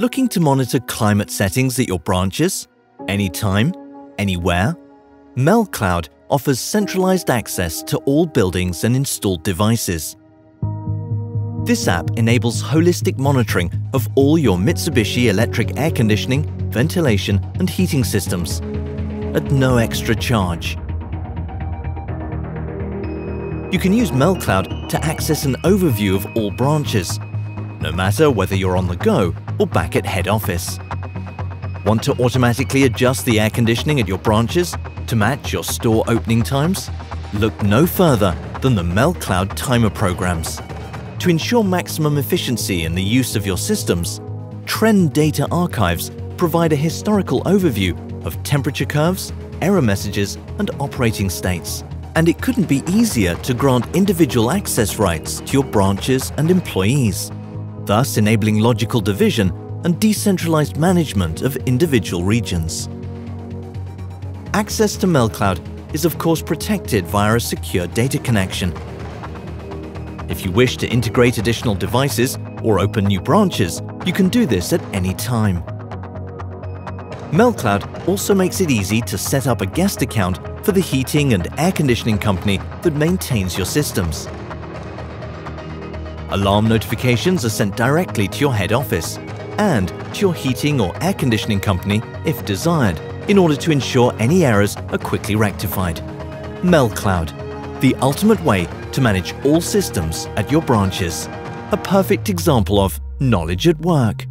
Looking to monitor climate settings at your branches? Anytime? Anywhere? MELCloud offers centralized access to all buildings and installed devices. This app enables holistic monitoring of all your Mitsubishi Electric air conditioning, ventilation and heating systems at no extra charge. You can use MELCloud to access an overview of all branches, no matter whether you're on the go or back at head office. Want to automatically adjust the air conditioning at your branches to match your store opening times? Look no further than the MELCloud timer programs. To ensure maximum efficiency in the use of your systems, Trend Data Archives provide a historical overview of temperature curves, error messages, and operating states. And it couldn't be easier to grant individual access rights to your branches and employees, thus enabling logical division and decentralized management of individual regions. Access to MELCloud is of course protected via a secure data connection. If you wish to integrate additional devices or open new branches, you can do this at any time. MELCloud also makes it easy to set up a guest account for the heating and air conditioning company that maintains your systems. Alarm notifications are sent directly to your head office and to your heating or air conditioning company if desired, in order to ensure any errors are quickly rectified. MELCloud, the ultimate way to manage all systems at your branches. A perfect example of knowledge at work.